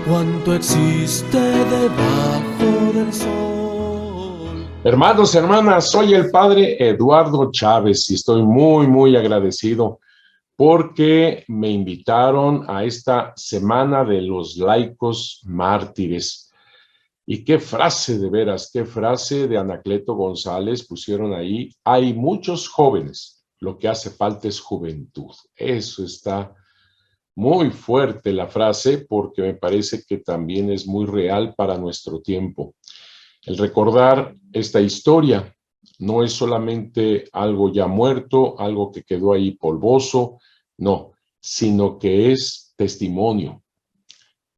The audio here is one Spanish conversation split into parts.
cuánto existe debajo del sol. Hermanos, hermanas, soy el padre Eduardo Chávez y estoy muy agradecido porque me invitaron a esta Semana de los Laicos Mártires. Y qué frase de veras, qué frase de Anacleto González pusieron ahí. Hay muchos jóvenes, lo que hace falta es juventud. Eso está muy fuerte la frase porque me parece que también es muy real para nuestro tiempo. El recordar esta historia no es solamente algo ya muerto, algo que quedó ahí polvoso, no, sino que es testimonio,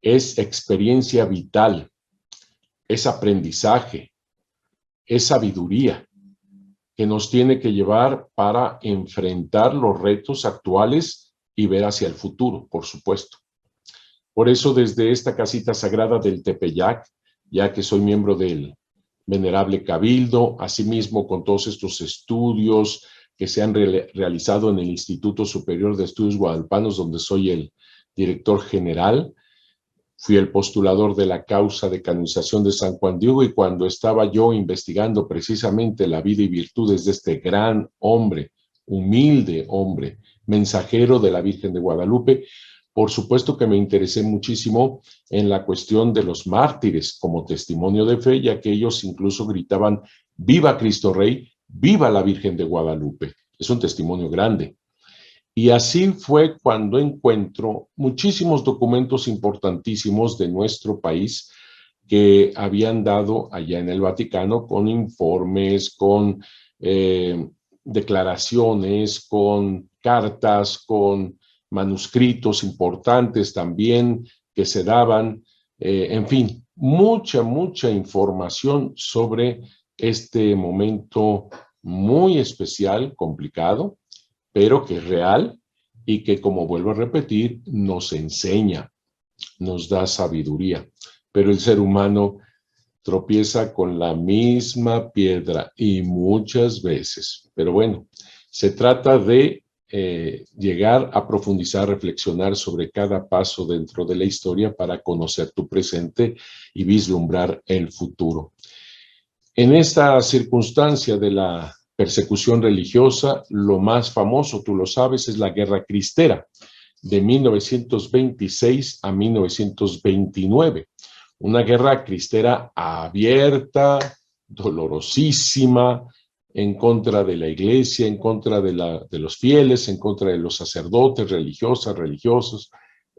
es experiencia vital, es aprendizaje, es sabiduría que nos tiene que llevar para enfrentar los retos actuales y ver hacia el futuro, por supuesto. Por eso, desde esta casita sagrada del Tepeyac, ya que soy miembro del Venerable Cabildo, asimismo con todos estos estudios que se han realizado en el Instituto Superior de Estudios Guadalupanos, donde soy el director general, fui el postulador de la causa de canonización de San Juan Diego, y cuando estaba yo investigando precisamente la vida y virtudes de este gran hombre, humilde hombre, mensajero de la Virgen de Guadalupe, por supuesto que me interesé muchísimo en la cuestión de los mártires como testimonio de fe, ya que ellos incluso gritaban: ¡Viva Cristo Rey! ¡Viva la Virgen de Guadalupe! Es un testimonio grande. Y así fue cuando encuentro muchísimos documentos importantísimos de nuestro país que habían dado allá en el Vaticano, con informes, con declaraciones, con cartas, con manuscritos importantes también que se daban, en fin, mucha información sobre este momento muy especial, complicado, pero que es real y que, como vuelvo a repetir, nos enseña, nos da sabiduría. Pero el ser humano tropieza con la misma piedra y muchas veces. Pero bueno, se trata de llegar a profundizar, reflexionar sobre cada paso dentro de la historia para conocer tu presente y vislumbrar el futuro. En esta circunstancia de la persecución religiosa, lo más famoso, tú lo sabes, es la Guerra Cristera de 1926 a 1929. Una guerra cristera abierta, dolorosísima, en contra de la iglesia, en contra de los fieles, en contra de los sacerdotes, religiosas, religiosos,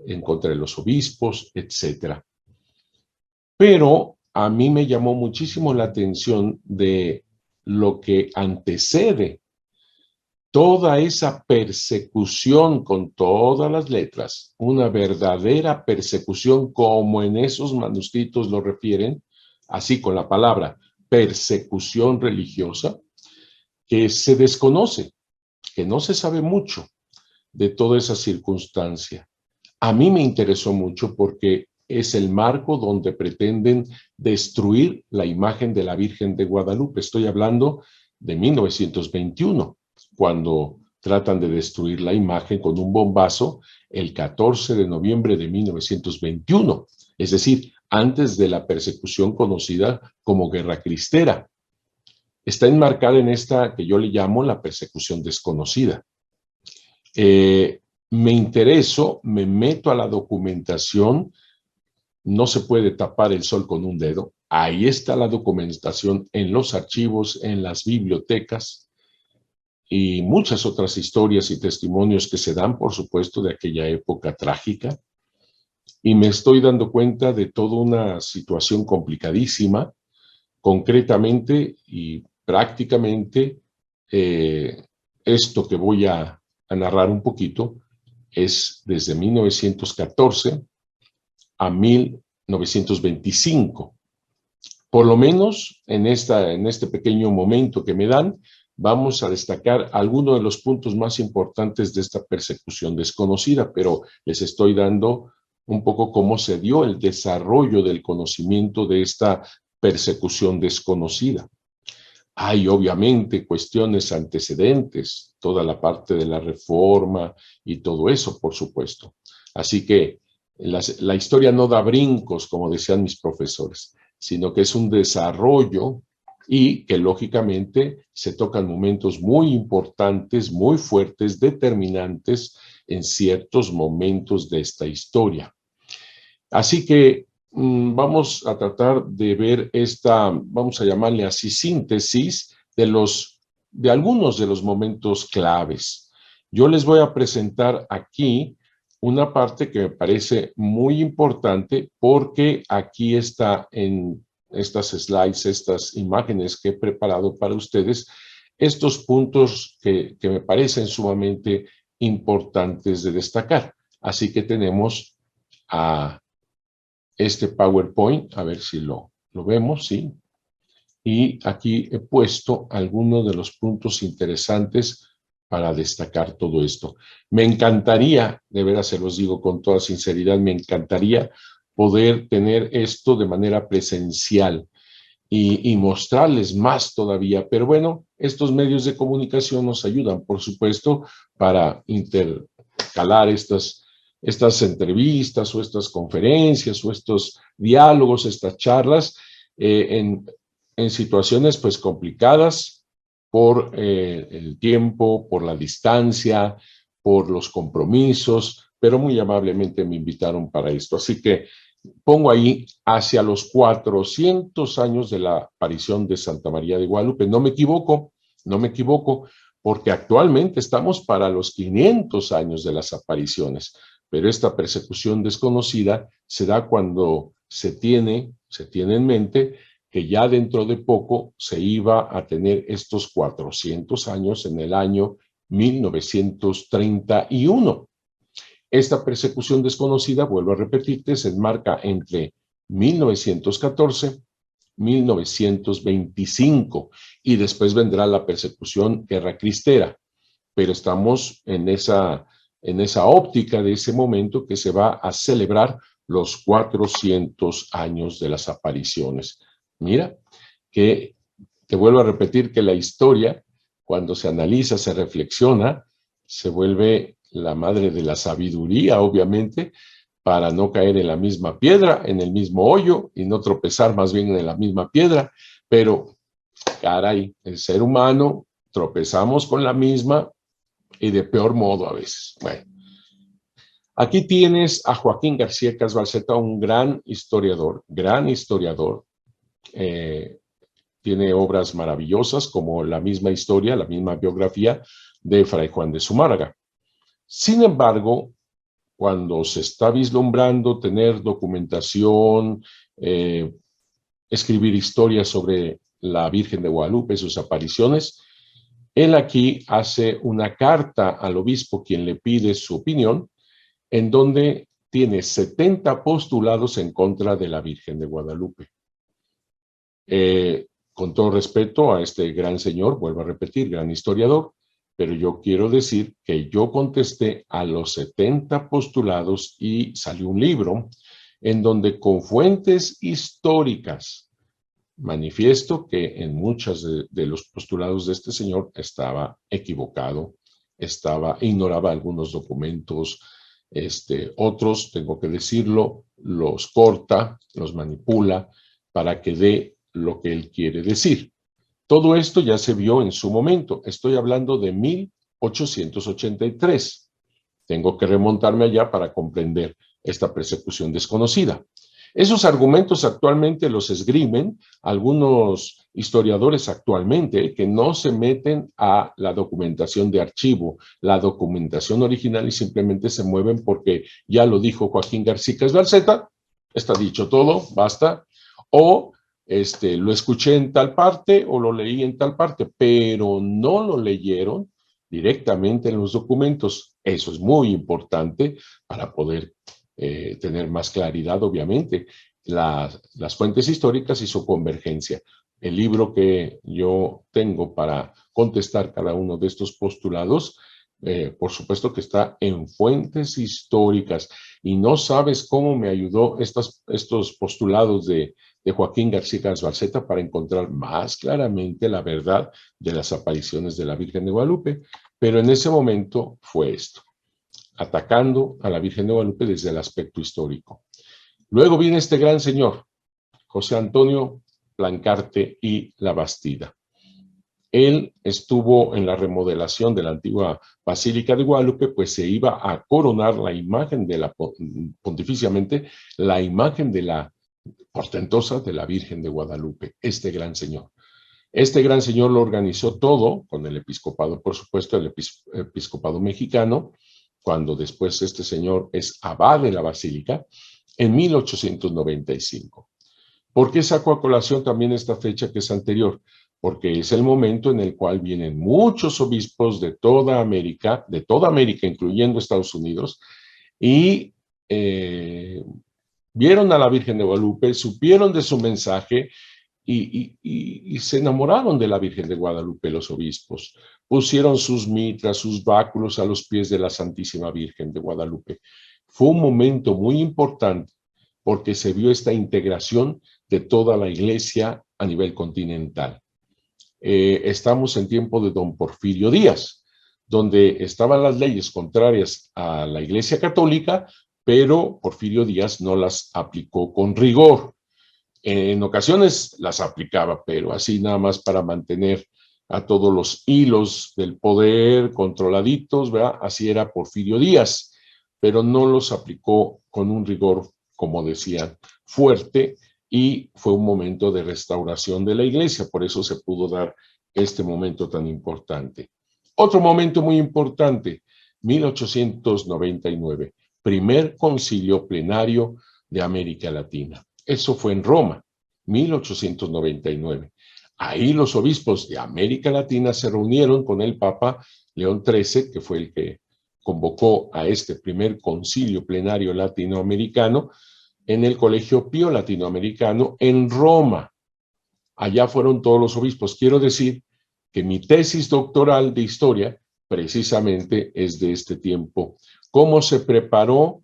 en contra de los obispos, etc. Pero a mí me llamó muchísimo la atención de lo que antecede toda esa persecución con todas las letras, una verdadera persecución como en esos manuscritos lo refieren, así con la palabra persecución religiosa, que se desconoce, que no se sabe mucho de toda esa circunstancia. A mí me interesó mucho porque es el marco donde pretenden destruir la imagen de la Virgen de Guadalupe. Estoy hablando de 1921, cuando tratan de destruir la imagen con un bombazo el 14 de noviembre de 1921, es decir, antes de la persecución conocida como Guerra Cristera. Está enmarcada en esta que yo le llamo la persecución desconocida. Me intereso, me meto a la documentación. No se puede tapar el sol con un dedo. Ahí está la documentación en los archivos, en las bibliotecas y muchas otras historias y testimonios que se dan, por supuesto, de aquella época trágica. Y me estoy dando cuenta de toda una situación complicadísima, concretamente y prácticamente. Esto que voy a narrar un poquito es desde 1914 a 1925. Por lo menos en este pequeño momento que me dan, vamos a destacar algunos de los puntos más importantes de esta persecución desconocida, pero les estoy dando un poco cómo se dio el desarrollo del conocimiento de esta persecución desconocida. Hay obviamente cuestiones antecedentes, toda la parte de la reforma y todo eso, por supuesto. Así que la historia no da brincos, como decían mis profesores, sino que es un desarrollo y que lógicamente se tocan momentos muy importantes, muy fuertes, determinantes en ciertos momentos de esta historia. Así que vamos a tratar de ver esta, vamos a llamarle así, síntesis de algunos de los momentos claves. Yo les voy a presentar aquí una parte que me parece muy importante porque aquí está en estas slides, estas imágenes que he preparado para ustedes, estos puntos que me parecen sumamente importantes de destacar. Así que tenemos a este PowerPoint, a ver si lo vemos, ¿sí? Y aquí he puesto algunos de los puntos interesantes para destacar todo esto. Me encantaría, de veras se los digo con toda sinceridad, me encantaría poder tener esto de manera presencial y mostrarles más todavía, pero bueno, estos medios de comunicación nos ayudan, por supuesto, para intercalar estas entrevistas o estas conferencias o estos diálogos, estas charlas en situaciones pues complicadas por el tiempo, por la distancia, por los compromisos, pero muy amablemente me invitaron para esto. Así que pongo ahí hacia los 400 años de la aparición de Santa María de Guadalupe. No me equivoco, porque actualmente estamos para los 500 años de las apariciones, pero esta persecución desconocida se da cuando se tiene en mente que ya dentro de poco se iba a tener estos 400 años en el año 1931. Esta persecución desconocida, vuelvo a repetirte, se enmarca entre 1914 1925 y después vendrá la persecución guerra cristera, pero estamos en esa óptica de ese momento que se va a celebrar los 400 años de las apariciones. Mira, que te vuelvo a repetir que la historia, cuando se analiza, se reflexiona, se vuelve la madre de la sabiduría, obviamente, para no caer en la misma piedra, en el mismo hoyo y no tropezar más bien en la misma piedra. Pero, caray, el ser humano tropezamos con la misma y de peor modo a veces. Bueno, aquí tienes a Joaquín García Casbalceta, un gran historiador, tiene obras maravillosas como la misma historia, la misma biografía de Fray Juan de Zumárraga. Sin embargo, cuando se está vislumbrando tener documentación, escribir historias sobre la Virgen de Guadalupe, sus apariciones, él aquí hace una carta al obispo, quien le pide su opinión, en donde tiene 70 postulados en contra de la Virgen de Guadalupe. Con todo respeto a este gran señor, vuelvo a repetir, gran historiador, pero yo quiero decir que yo contesté a los 70 postulados y salió un libro en donde con fuentes históricas manifiesto que en muchos de los postulados de este señor estaba equivocado, ignoraba algunos documentos, otros, tengo que decirlo, los corta, los manipula para que dé lo que él quiere decir. Todo esto ya se vio en su momento. Estoy hablando de 1883. Tengo que remontarme allá para comprender esta persecución desconocida. Esos argumentos actualmente los esgrimen algunos historiadores actualmente que no se meten a la documentación de archivo, la documentación original y simplemente se mueven porque ya lo dijo Joaquín García Casbalceta, está dicho todo, basta, o lo escuché en tal parte o lo leí en tal parte, pero no lo leyeron directamente en los documentos. Eso es muy importante para poder tener más claridad, obviamente, las fuentes históricas y su convergencia. El libro que yo tengo para contestar cada uno de estos postulados, por supuesto que está en fuentes históricas y no sabes cómo me ayudó estos postulados de Joaquín García Casbalceta para encontrar más claramente la verdad de las apariciones de la Virgen de Guadalupe, pero en ese momento fue esto. atacando a la Virgen de Guadalupe desde el aspecto histórico. Luego viene este gran señor, José Antonio Plancarte y Labastida. Él estuvo en la remodelación de la antigua Basílica de Guadalupe, pues se iba a coronar la imagen de la, pontificiamente, la imagen de la portentosa de la Virgen de Guadalupe, este gran señor. Este gran señor lo organizó todo, con el episcopado, por supuesto, el episcopado mexicano, cuando después este señor es abad de la Basílica, en 1895. ¿Por qué saco a colación también esta fecha que es anterior? Porque es el momento en el cual vienen muchos obispos de toda América, incluyendo Estados Unidos, y vieron a la Virgen de Guadalupe, supieron de su mensaje y se enamoraron de la Virgen de Guadalupe los obispos. Pusieron sus mitras, sus báculos a los pies de la Santísima Virgen de Guadalupe. Fue un momento muy importante porque se vio esta integración de toda la iglesia a nivel continental. Estamos en tiempo de don Porfirio Díaz, donde estaban las leyes contrarias a la Iglesia Católica, pero Porfirio Díaz no las aplicó con rigor. En ocasiones las aplicaba, pero así nada más para mantener a todos los hilos del poder controladitos, ¿verdad? Así era Porfirio Díaz, pero no los aplicó con un rigor, como decían, fuerte, y fue un momento de restauración de la iglesia, por eso se pudo dar este momento tan importante. Otro momento muy importante, 1899, primer concilio plenario de América Latina. Eso fue en Roma, 1899. Ahí los obispos de América Latina se reunieron con el Papa León XIII, que fue el que convocó a este primer concilio plenario latinoamericano en el Colegio Pío Latinoamericano en Roma. Allá fueron todos los obispos. Quiero decir que mi tesis doctoral de historia precisamente es de este tiempo. ¿Cómo se preparó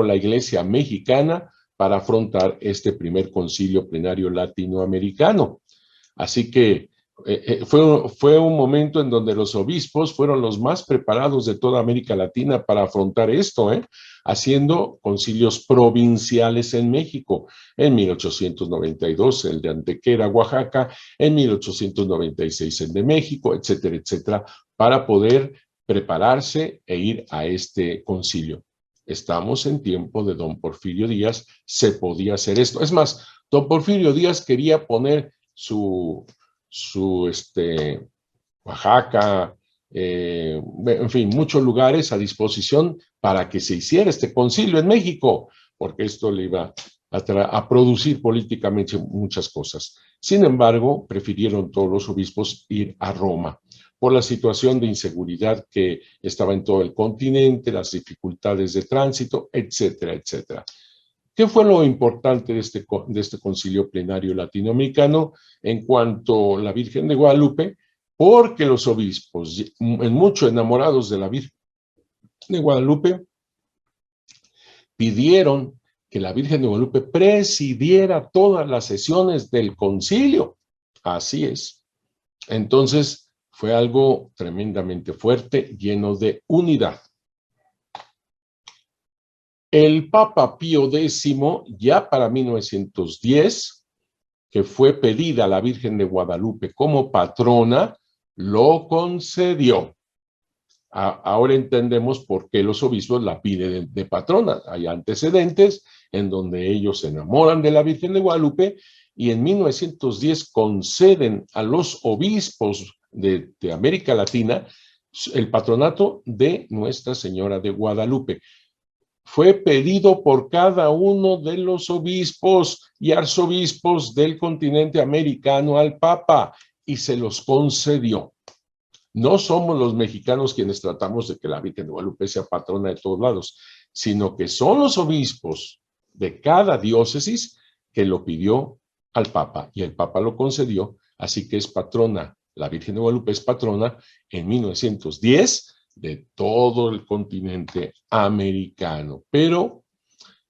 la Iglesia mexicana para afrontar este primer concilio plenario latinoamericano? Así que fue un momento en donde los obispos fueron los más preparados de toda América Latina para afrontar esto, haciendo concilios provinciales en México, en 1892 el de Antequera, Oaxaca, en 1896 el de México, etcétera, etcétera, para poder prepararse e ir a este concilio. Estamos en tiempo de don Porfirio Díaz, se podía hacer esto. Es más, don Porfirio Díaz quería poner su Oaxaca, en fin, muchos lugares a disposición para que se hiciera este concilio en México, porque esto le iba a producir políticamente muchas cosas. Sin embargo, prefirieron todos los obispos ir a Roma por la situación de inseguridad que estaba en todo el continente, las dificultades de tránsito, etcétera, etcétera. ¿Qué fue lo importante de este concilio plenario latinoamericano en cuanto a la Virgen de Guadalupe? Porque los obispos, en mucho enamorados de la Virgen de Guadalupe, pidieron que la Virgen de Guadalupe presidiera todas las sesiones del concilio. Así es. Entonces, fue algo tremendamente fuerte, lleno de unidad. El Papa Pío X, ya para 1910, que fue pedida a la Virgen de Guadalupe como patrona, lo concedió. Ahora entendemos por qué los obispos la piden de patrona. Hay antecedentes en donde ellos se enamoran de la Virgen de Guadalupe y en 1910 conceden a los obispos de América Latina el patronato de Nuestra Señora de Guadalupe. Fue pedido por cada uno de los obispos y arzobispos del continente americano al Papa y se los concedió. No somos los mexicanos quienes tratamos de que la Virgen de Guadalupe sea patrona de todos lados, sino que son los obispos de cada diócesis que lo pidió al Papa y el Papa lo concedió, así que es patrona, la Virgen de Guadalupe es patrona en 1910 de todo el continente americano. Pero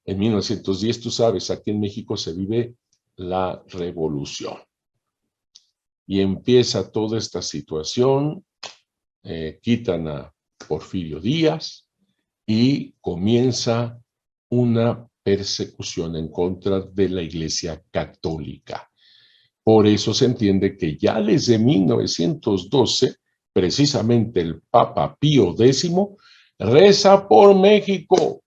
en 1910, tú sabes, aquí en México se vive la revolución. Y empieza toda esta situación, quitan a Porfirio Díaz, y comienza una persecución en contra de la Iglesia Católica. Por eso se entiende que ya desde 1912, precisamente el Papa Pío X reza por México,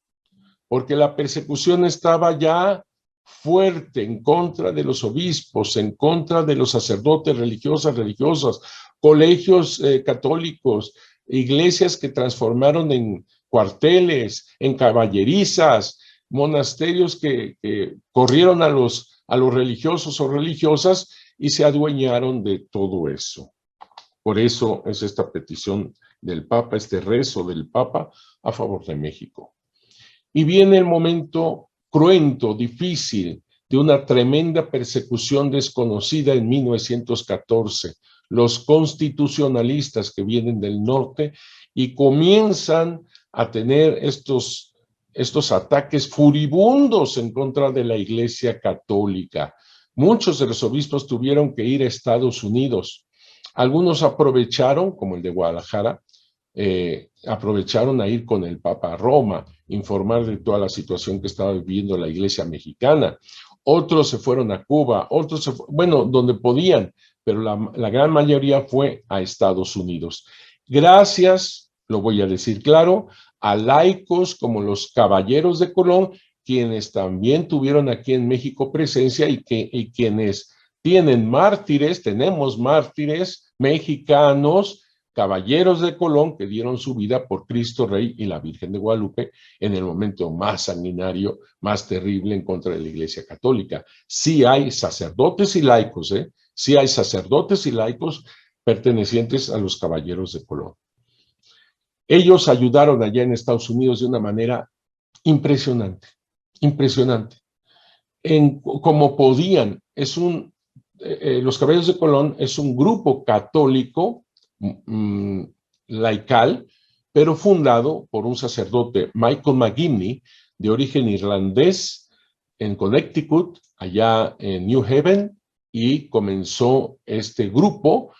porque la persecución estaba ya fuerte en contra de los obispos, en contra de los sacerdotes religiosas, colegios católicos, iglesias que transformaron en cuarteles, en caballerizas, monasterios que corrieron a los religiosos o religiosas y se adueñaron de todo eso. Por eso es esta petición del Papa, este rezo del Papa a favor de México. Y viene el momento cruento, difícil, de una tremenda persecución desconocida en 1914. Los constitucionalistas que vienen del norte y comienzan a tener estos ataques furibundos en contra de la Iglesia Católica. Muchos de los obispos tuvieron que ir a Estados Unidos. Algunos aprovecharon, como el de Guadalajara, aprovecharon a ir con el Papa a Roma, informar de toda la situación que estaba viviendo la Iglesia mexicana. Otros se fueron a Cuba, otros bueno, donde podían, pero la gran mayoría fue a Estados Unidos. Gracias, lo voy a decir claro, a laicos como los Caballeros de Colón, quienes también tuvieron aquí en México presencia y quienes tienen mártires, tenemos mártires mexicanos, Caballeros de Colón, que dieron su vida por Cristo Rey y la Virgen de Guadalupe en el momento más sanguinario, más terrible en contra de la Iglesia Católica. Sí hay sacerdotes y laicos, sí hay sacerdotes y laicos pertenecientes a los Caballeros de Colón. Ellos ayudaron allá en Estados Unidos de una manera impresionante, impresionante. Como podían, los Caballeros de Colón es un grupo católico laical, pero fundado por un sacerdote, Michael McGivney, de origen irlandés, en Connecticut, allá en New Haven, y comenzó este grupo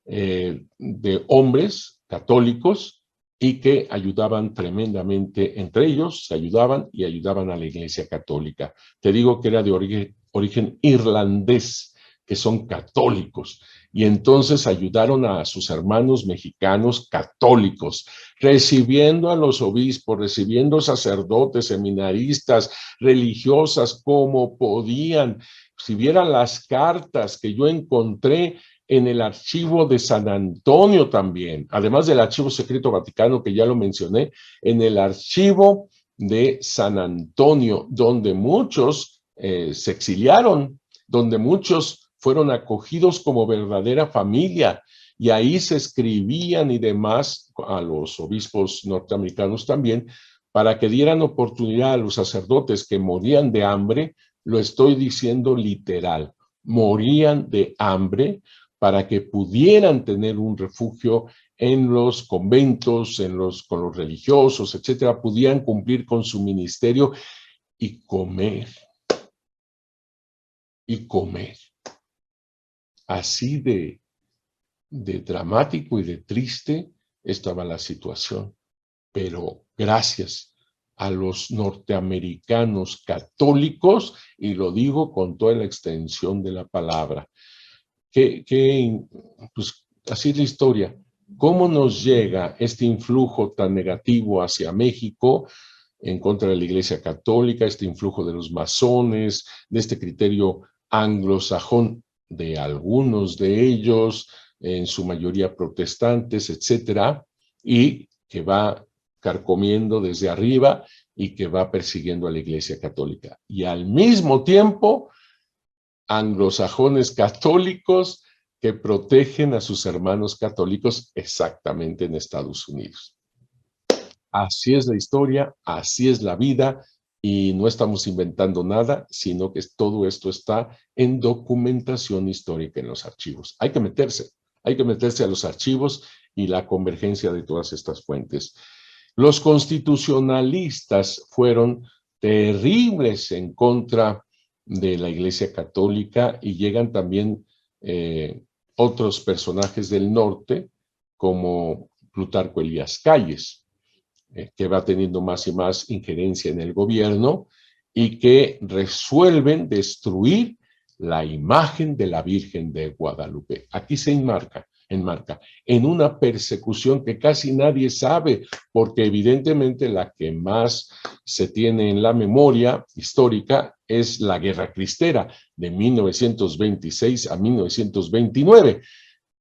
de hombres católicos y que ayudaban tremendamente entre ellos, se ayudaban y ayudaban a la Iglesia Católica. Te digo que era de origen irlandés, que son católicos, y entonces ayudaron a sus hermanos mexicanos católicos, recibiendo a los obispos, recibiendo sacerdotes, seminaristas, religiosas, como podían. Si vieran las cartas que yo encontré en el archivo de San Antonio también, además del archivo secreto vaticano que ya lo mencioné, en el archivo de San Antonio, donde muchos se exiliaron, donde muchos fueron acogidos como verdadera familia, y ahí se escribían y demás a los obispos norteamericanos también, para que dieran oportunidad a los sacerdotes que morían de hambre. Lo estoy diciendo literal, morían de hambre, para que pudieran tener un refugio en los conventos, con los religiosos, etcétera, pudieran cumplir con su ministerio y comer. Y comer. Así de dramático y de triste estaba la situación. Pero gracias a los norteamericanos católicos, y lo digo con toda la extensión de la palabra, pues así es la historia. ¿Cómo nos llega este influjo tan negativo hacia México en contra de la Iglesia Católica, este influjo de los masones, de este criterio anglosajón de algunos de ellos, en su mayoría protestantes, etcétera, y que va carcomiendo desde arriba y que va persiguiendo a la Iglesia Católica? Y al mismo tiempo, anglosajones católicos que protegen a sus hermanos católicos exactamente en Estados Unidos. Así es la historia, así es la vida, y no estamos inventando nada, sino que todo esto está en documentación histórica en los archivos. Hay que meterse a los archivos y la convergencia de todas estas fuentes. Los constitucionalistas fueron terribles en contra de la Iglesia Católica, y llegan también otros personajes del norte, como Plutarco Elías Calles. que va teniendo más y más injerencia en el gobierno y que resuelven destruir la imagen de la Virgen de Guadalupe. Aquí se enmarca en una persecución que casi nadie sabe, porque evidentemente la que más se tiene en la memoria histórica es la Guerra Cristera de 1926 a 1929.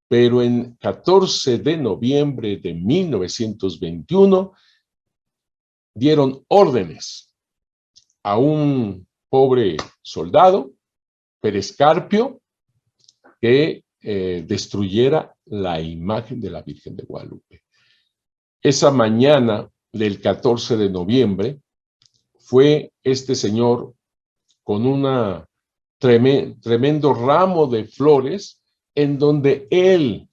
Pero en 14 de noviembre de 1921 dieron órdenes a un pobre soldado, Pérez Carpio, que destruyera la imagen de la Virgen de Guadalupe. Esa mañana del 14 de noviembre fue este señor con un tremendo ramo de flores en donde él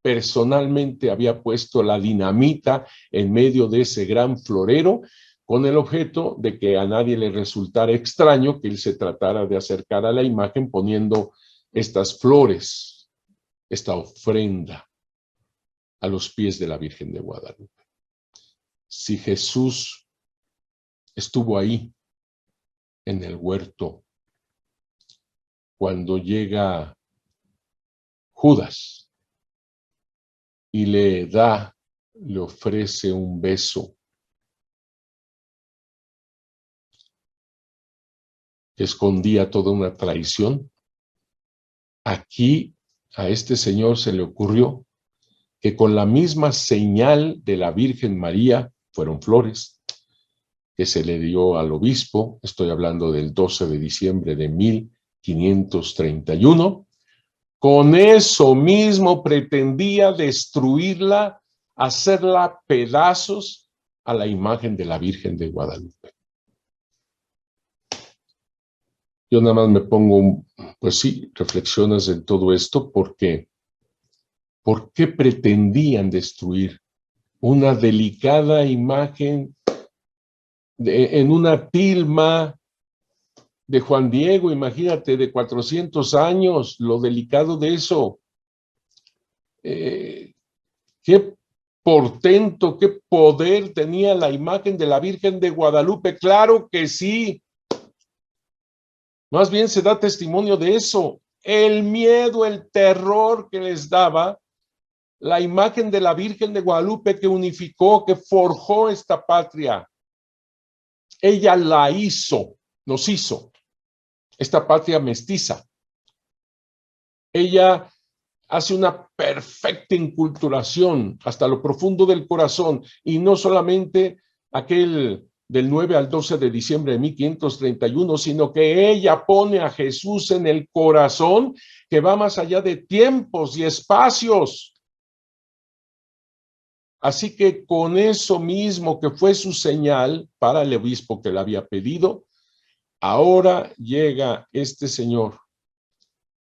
personalmente había puesto la dinamita en medio de ese gran florero con el objeto de que a nadie le resultara extraño que él se tratara de acercar a la imagen poniendo estas flores, esta ofrenda a los pies de la Virgen de Guadalupe. Si Jesús estuvo ahí en el huerto cuando llega Judas y le ofrece un beso que escondía toda una traición, aquí a este señor se le ocurrió que con la misma señal de la Virgen María, fueron flores, que se le dio al obispo, estoy hablando del 12 de diciembre de 1531, con eso mismo pretendía destruirla, hacerla pedazos a la imagen de la Virgen de Guadalupe. Yo nada más me pongo, pues sí, reflexiones en todo esto, porque ¿por qué pretendían destruir una delicada imagen en una tilma de Juan Diego? Imagínate, de 400 años, lo delicado de eso. Qué portento, qué poder tenía la imagen de la Virgen de Guadalupe. Claro que sí. Más bien se da testimonio de eso. El miedo, el terror que les daba la imagen de la Virgen de Guadalupe que unificó, que forjó esta patria. Ella la hizo, nos hizo, esta patria mestiza. Ella hace una perfecta inculturación hasta lo profundo del corazón, y no solamente aquel del 9 al 12 de diciembre de 1531, sino que ella pone a Jesús en el corazón, que va más allá de tiempos y espacios. Así que con eso mismo que fue su señal para el obispo que la había pedido, ahora llega este señor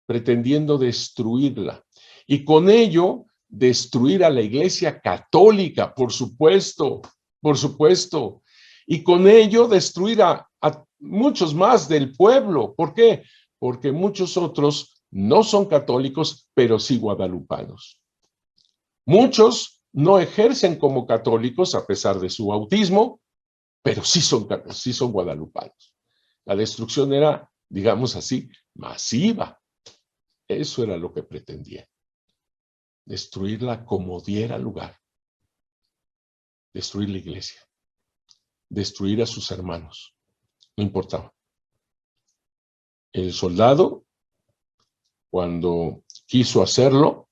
pretendiendo destruirla, y con ello destruir a la Iglesia Católica, por supuesto, y con ello destruir a muchos más del pueblo. ¿Por qué? Porque muchos otros no son católicos, pero sí guadalupanos. Muchos no ejercen como católicos a pesar de su bautismo, pero sí son guadalupanos. La destrucción era, digamos así, masiva. Eso era lo que pretendía. Destruirla como diera lugar. Destruir la iglesia. Destruir a sus hermanos. No importaba. El soldado, cuando quiso hacerlo,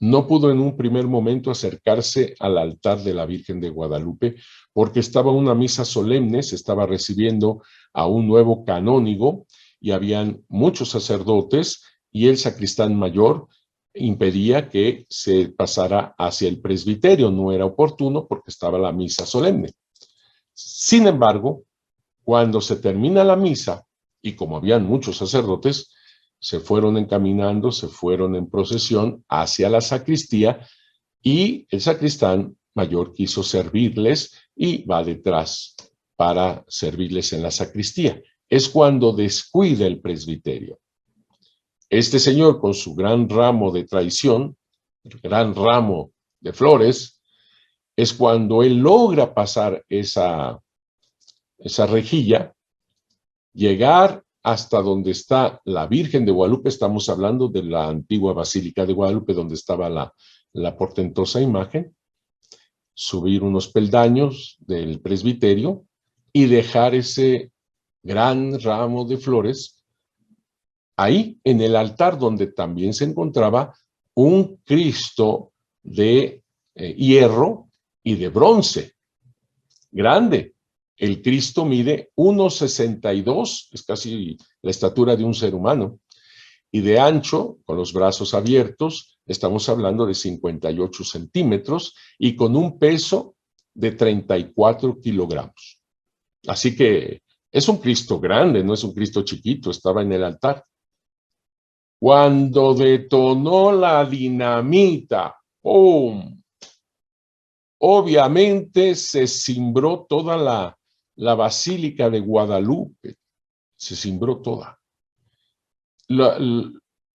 no pudo en un primer momento acercarse al altar de la Virgen de Guadalupe porque estaba una misa solemne, se estaba recibiendo a un nuevo canónigo y habían muchos sacerdotes, y el sacristán mayor impedía que se pasara hacia el presbiterio. No era oportuno porque estaba la misa solemne. Sin embargo, cuando se termina la misa, y como habían muchos sacerdotes, se fueron encaminando, se fueron en procesión hacia la sacristía, y el sacristán mayor quiso servirles y va detrás para servirles en la sacristía. Es cuando descuida el presbiterio. Este señor, con su gran ramo de traición, gran ramo de flores, es cuando él logra pasar esa rejilla, llegar hasta donde está la Virgen de Guadalupe. Estamos hablando de la antigua Basílica de Guadalupe, donde estaba la portentosa imagen, subir unos peldaños del presbiterio y dejar ese gran ramo de flores ahí en el altar, donde también se encontraba un Cristo de hierro y de bronce, grande. El Cristo mide 1,62, es casi la estatura de un ser humano, y de ancho, con los brazos abiertos, estamos hablando de 58 centímetros y con un peso de 34 kilogramos. Así que es un Cristo grande, no es un Cristo chiquito, estaba en el altar. Cuando detonó la dinamita, ¡pum!, obviamente se cimbró toda la Basílica de Guadalupe, se cimbró toda.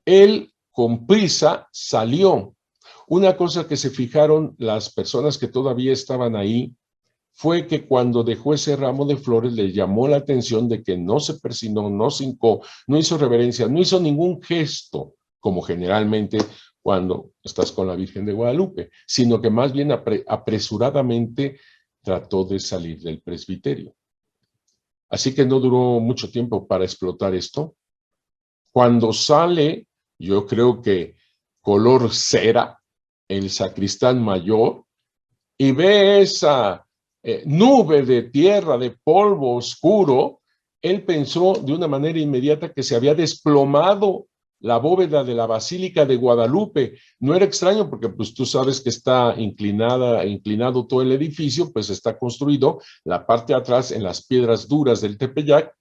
Él con prisa salió. Una cosa que se fijaron las personas que todavía estaban ahí fue que cuando dejó ese ramo de flores le llamó la atención de que no se persinó, no se hincó, no hizo reverencia, no hizo ningún gesto, como generalmente cuando estás con la Virgen de Guadalupe, sino que más bien apresuradamente trató de salir del presbiterio. Así que no duró mucho tiempo para explotar esto. Cuando sale, yo creo que color cera, el sacristán mayor, y ve esa nube de tierra, de polvo oscuro, él pensó de una manera inmediata que se había desplomado la bóveda de la Basílica de Guadalupe. No era extraño porque pues tú sabes que está inclinado todo el edificio, pues está construido la parte de atrás en las piedras duras del Tepeyac,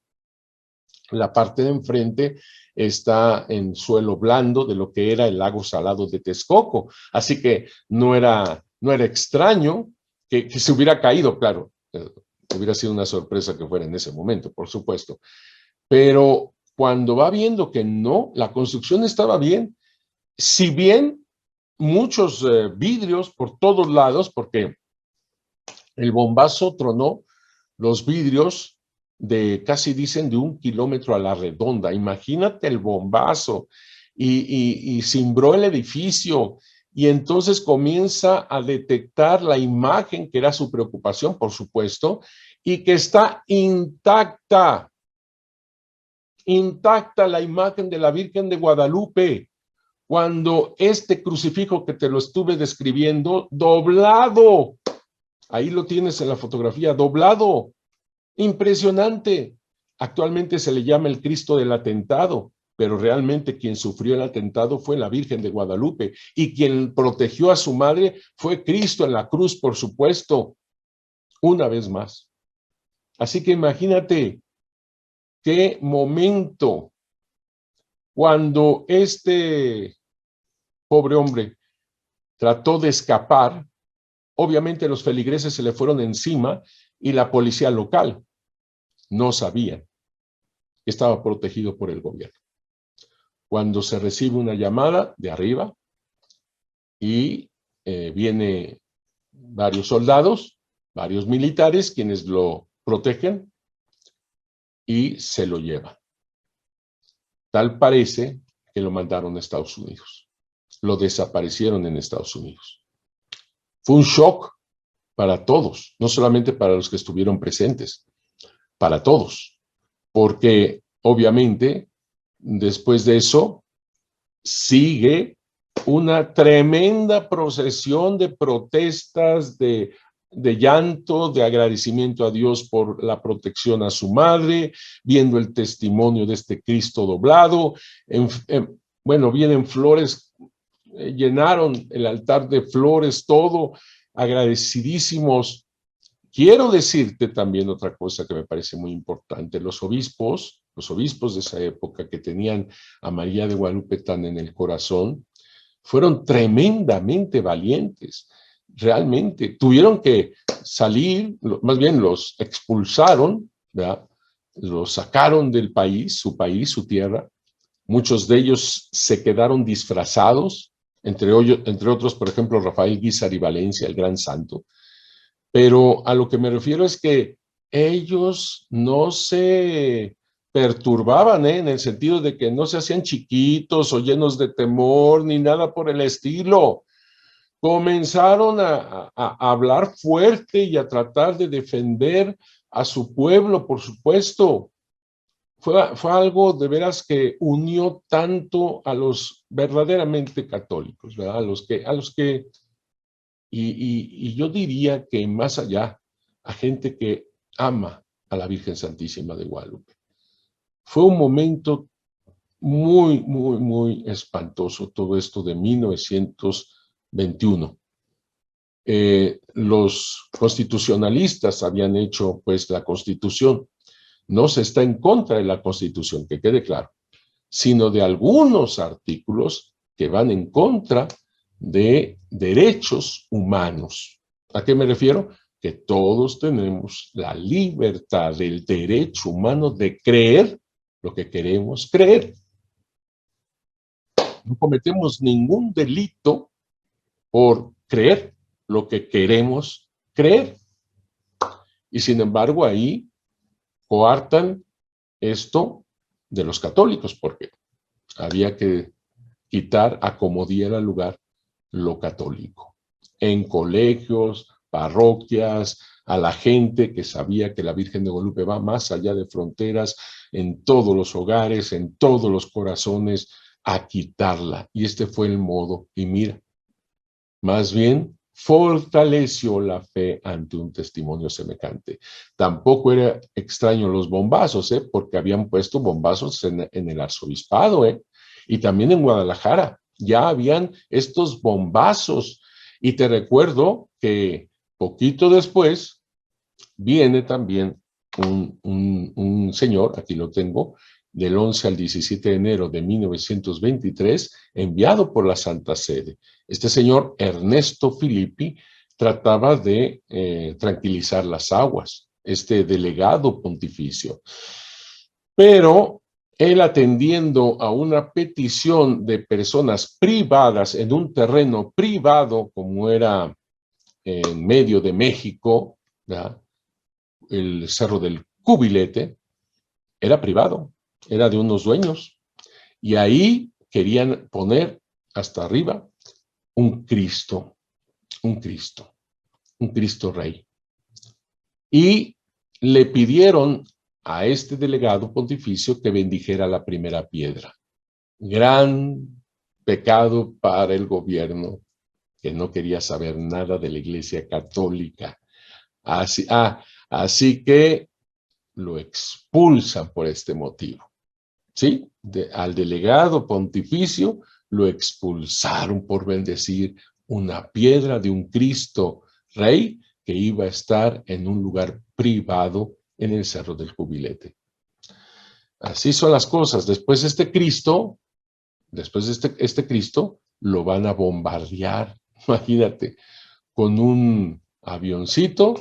la parte de enfrente está en suelo blando de lo que era el lago salado de Texcoco. Así que no era extraño que se hubiera caído, claro. Hubiera sido una sorpresa que fuera en ese momento, por supuesto. Pero cuando va viendo que no, la construcción estaba bien, si bien muchos vidrios por todos lados, porque el bombazo tronó los vidrios de casi dicen de 1 kilómetro a la redonda. Imagínate el bombazo y cimbró el edificio y entonces comienza a detectar la imagen, que era su preocupación, por supuesto, y que está intacta la imagen de la Virgen de Guadalupe, cuando este crucifijo que te lo estuve describiendo, doblado, ahí lo tienes en la fotografía, doblado, impresionante. Actualmente se le llama el Cristo del atentado, pero realmente quien sufrió el atentado fue la Virgen de Guadalupe y quien protegió a su madre fue Cristo en la cruz, por supuesto, una vez más. Así que imagínate qué momento cuando este pobre hombre trató de escapar. Obviamente los feligreses se le fueron encima y la policía local no sabía que estaba protegido por el gobierno. Cuando se recibe una llamada de arriba y viene varios soldados, varios militares, quienes lo protegen y se lo llevan. Tal parece que lo mandaron a Estados Unidos. Lo desaparecieron en Estados Unidos. Fue un shock para todos, no solamente para los que estuvieron presentes, para todos, porque obviamente después de eso sigue una tremenda procesión de protestas, de llanto, de agradecimiento a Dios por la protección a su madre, viendo el testimonio de este Cristo doblado. Bueno, vienen flores, llenaron el altar de flores, todo, agradecidísimos. Quiero decirte también otra cosa que me parece muy importante. Los obispos de esa época que tenían a María de Guadalupe tan en el corazón, fueron tremendamente valientes. Realmente tuvieron que salir, más bien los expulsaron, ¿verdad? Los sacaron del país, su tierra. Muchos de ellos se quedaron disfrazados, entre otros, por ejemplo, Rafael Guízar y Valencia, el gran santo. Pero a lo que me refiero es que ellos no se perturbaban, en el sentido de que no se hacían chiquitos o llenos de temor ni nada por el estilo. Comenzaron a hablar fuerte y a tratar de defender a su pueblo, por supuesto. Fue algo de veras que unió tanto a los verdaderamente católicos, ¿verdad? Y yo diría que más allá, a gente que ama a la Virgen Santísima de Guadalupe. Fue un momento muy, muy, muy espantoso todo esto de 1921. Los constitucionalistas habían hecho pues la Constitución. No se está en contra de la Constitución, que quede claro, sino de algunos artículos que van en contra de derechos humanos. ¿A qué me refiero? Que todos tenemos la libertad, el derecho humano de creer lo que queremos creer. No cometemos ningún delito por creer lo que queremos creer. Y sin embargo, ahí coartan esto de los católicos, porque había que quitar a como diera lugar lo católico. En colegios, parroquias, a la gente que sabía que la Virgen de Guadalupe va más allá de fronteras, en todos los hogares, en todos los corazones, a quitarla. Y este fue el modo. Y mira, más bien fortaleció la fe ante un testimonio semejante. Tampoco era extraño los bombazos, porque habían puesto bombazos en el arzobispado, y también en Guadalajara. Ya habían estos bombazos. Y te recuerdo que poquito después viene también un señor, aquí lo tengo, del 11 al 17 de enero de 1923, enviado por la Santa Sede. Este señor, Ernesto Filippi, trataba de tranquilizar las aguas, este delegado pontificio. Pero él, atendiendo a una petición de personas privadas en un terreno privado, como era en medio de México, ¿verdad?, el Cerro del Cubilete, era privado, era de unos dueños. Y ahí querían poner hasta arriba un Cristo, un Cristo, un Cristo Rey. Y le pidieron a este delegado pontificio que bendijera la primera piedra. Gran pecado para el gobierno, que no quería saber nada de la Iglesia Católica. Así que lo expulsan por este motivo. ¿Sí? Al delegado pontificio lo expulsaron por bendecir una piedra de un Cristo Rey que iba a estar en un lugar privado en el Cerro del Cubilete. Así son las cosas. Después este Cristo lo van a bombardear, imagínate, con un avioncito,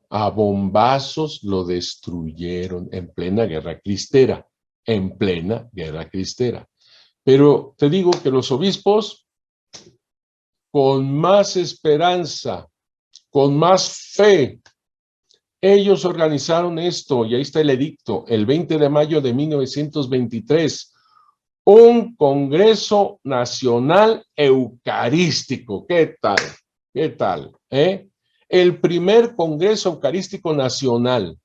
a bombazos lo destruyeron en plena guerra cristera, Pero te digo que los obispos, con más esperanza, con más fe, ellos organizaron esto, y ahí está el edicto, el 20 de mayo de 1923, un Congreso Nacional Eucarístico. ¿Qué tal? ¿Qué tal? El primer Congreso Eucarístico Nacional.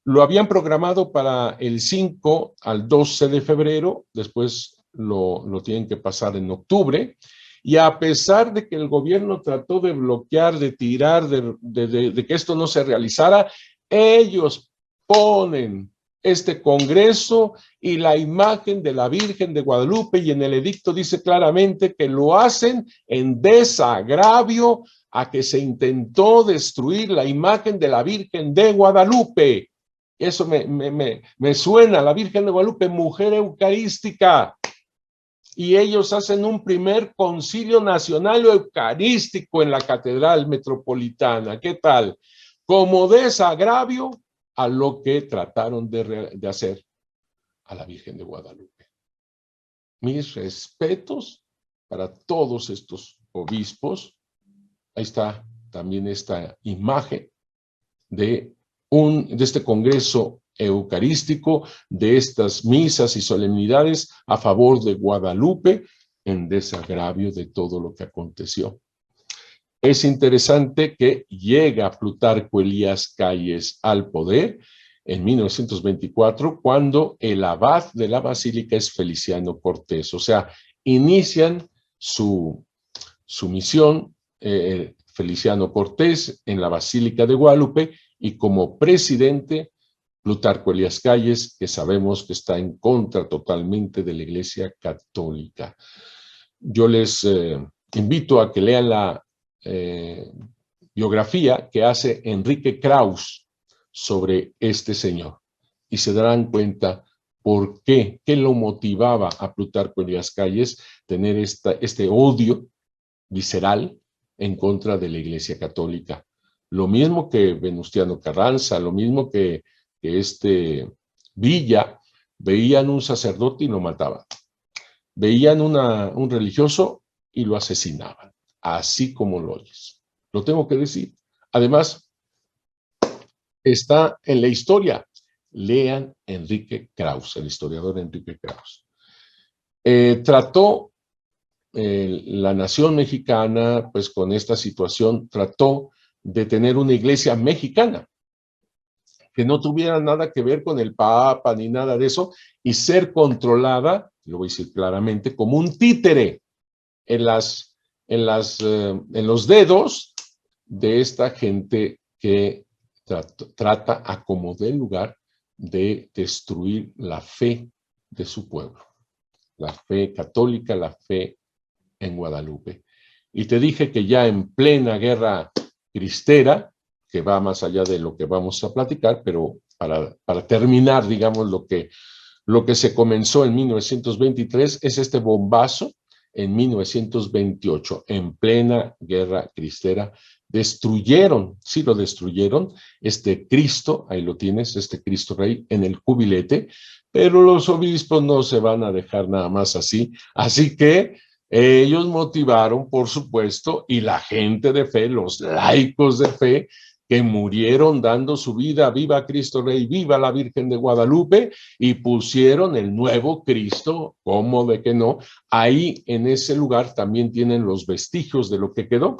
Lo habían programado para el 5 al 12 de febrero, después lo tienen que pasar en octubre, y a pesar de que el gobierno trató de bloquear, de tirar, de que esto no se realizara, ellos ponen este congreso y la imagen de la Virgen de Guadalupe, y en el edicto dice claramente que lo hacen en desagravio a que se intentó destruir la imagen de la Virgen de Guadalupe. Eso me suena, la Virgen de Guadalupe, mujer eucarística. Y ellos hacen un primer concilio nacional eucarístico en la Catedral Metropolitana. ¿Qué tal? Como desagravio a lo que trataron de hacer a la Virgen de Guadalupe. Mis respetos para todos estos obispos. Ahí está también esta imagen de este Congreso Eucarístico, de estas misas y solemnidades a favor de Guadalupe, en desagravio de todo lo que aconteció. Es interesante que llega Plutarco Elías Calles al poder en 1924, cuando el abad de la basílica es Feliciano Cortés. O sea, inician su misión Feliciano Cortés en la Basílica de Guadalupe, y como presidente Plutarco Elías Calles, que sabemos que está en contra totalmente de la Iglesia Católica. Yo les invito a que lean la biografía que hace Enrique Krauss sobre este señor, y se darán cuenta por qué lo motivaba a Plutarco Elías Calles tener este odio visceral en contra de la Iglesia Católica. Lo mismo que Venustiano Carranza, lo mismo que Villa, veían un sacerdote y lo mataban. Veían un religioso y lo asesinaban, así como lo oyes. Lo tengo que decir. Además, está en la historia. Lean Enrique Krauss, el historiador Enrique Krauss. Trató la nación mexicana, pues con esta situación, trató de tener una iglesia mexicana que no tuviera nada que ver con el Papa ni nada de eso, y ser controlada, lo voy a decir claramente, como un títere en los dedos de esta gente que trata a como dé lugar de destruir la fe de su pueblo, la fe católica, la fe en Guadalupe. Y te dije que ya en plena guerra cristera, que va más allá de lo que vamos a platicar, pero para terminar, digamos, lo que se comenzó en 1923 es este bombazo en 1928, en plena guerra cristera. Destruyeron, sí lo destruyeron, este Cristo, ahí lo tienes, este Cristo Rey en el cubilete, pero los obispos no se van a dejar nada más así que ellos motivaron, por supuesto, y la gente de fe, los laicos de fe, que murieron dando su vida, viva Cristo Rey, viva la Virgen de Guadalupe, y pusieron el nuevo Cristo, ¿cómo de que no? Ahí en ese lugar también tienen los vestigios de lo que quedó,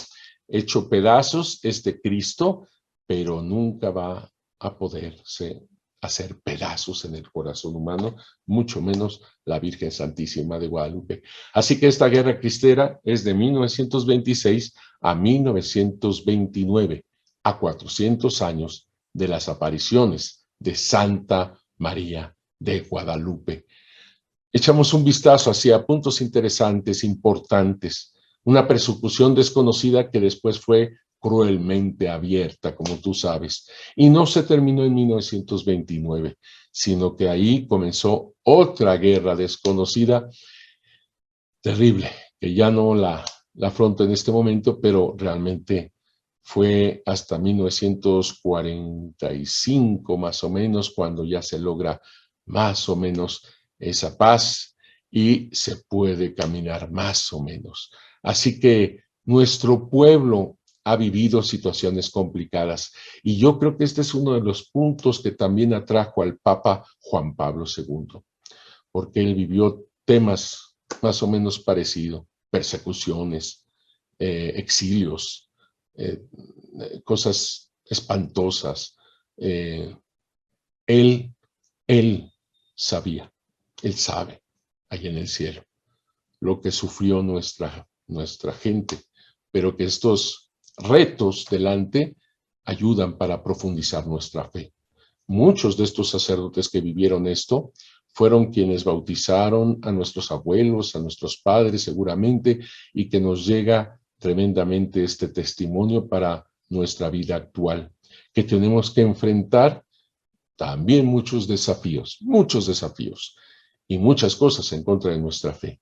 hecho pedazos este Cristo, pero nunca va a poderse hacer pedazos en el corazón humano, mucho menos la Virgen Santísima de Guadalupe. Así que esta guerra cristera es de 1926 a 1929, a 400 años de las apariciones de Santa María de Guadalupe. Echamos un vistazo hacia puntos interesantes, importantes, una persecución desconocida que después fue cruelmente abierta, como tú sabes, y no se terminó en 1929, sino que ahí comenzó otra guerra desconocida, terrible, que ya no la afronto en este momento, pero realmente fue hasta 1945 más o menos, cuando ya se logra más o menos esa paz y se puede caminar más o menos. Así que nuestro pueblo ha vivido situaciones complicadas, y yo creo que este es uno de los puntos que también atrajo al Papa Juan Pablo II, porque él vivió temas más o menos parecidos, persecuciones, exilios, cosas espantosas. Él sabía, él sabe, ahí en el cielo, lo que sufrió nuestra gente, pero que estos retos delante ayudan para profundizar nuestra fe. Muchos de estos sacerdotes que vivieron esto fueron quienes bautizaron a nuestros abuelos, a nuestros padres seguramente, y que nos llega tremendamente este testimonio para nuestra vida actual, que tenemos que enfrentar también muchos desafíos y muchas cosas en contra de nuestra fe,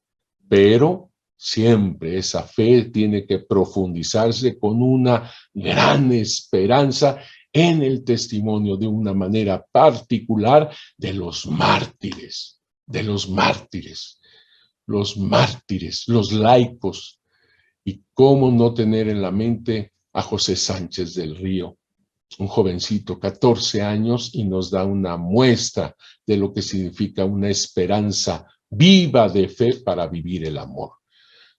pero siempre esa fe tiene que profundizarse con una gran esperanza en el testimonio de una manera particular de los mártires, los laicos. Y cómo no tener en la mente a José Sánchez del Río, un jovencito, 14 años, y nos da una muestra de lo que significa una esperanza viva de fe para vivir el amor.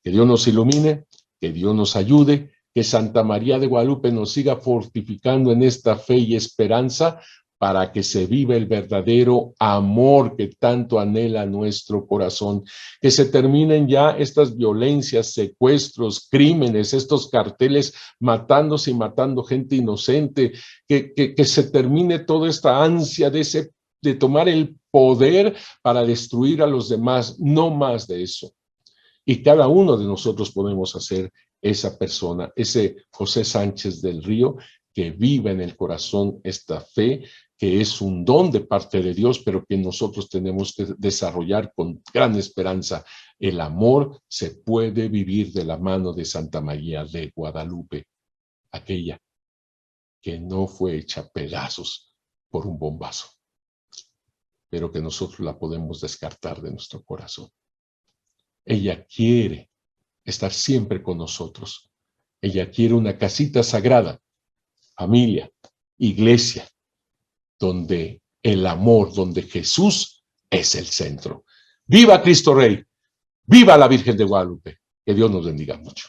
Que Dios nos ilumine, que Dios nos ayude, que Santa María de Guadalupe nos siga fortificando en esta fe y esperanza para que se viva el verdadero amor que tanto anhela nuestro corazón, que se terminen ya estas violencias, secuestros, crímenes, estos carteles matándose y matando gente inocente, que se termine toda esta ansia de tomar el poder para destruir a los demás, no más de eso. Y cada uno de nosotros podemos hacer esa persona, ese José Sánchez del Río, que vive en el corazón esta fe, que es un don de parte de Dios, pero que nosotros tenemos que desarrollar con gran esperanza. El amor se puede vivir de la mano de Santa María de Guadalupe, aquella que no fue hecha pedazos por un bombazo, pero que nosotros la podemos descartar de nuestro corazón. Ella quiere estar siempre con nosotros. Ella quiere una casita sagrada, familia, iglesia, donde el amor, donde Jesús es el centro. ¡Viva Cristo Rey! ¡Viva la Virgen de Guadalupe! Que Dios nos bendiga mucho.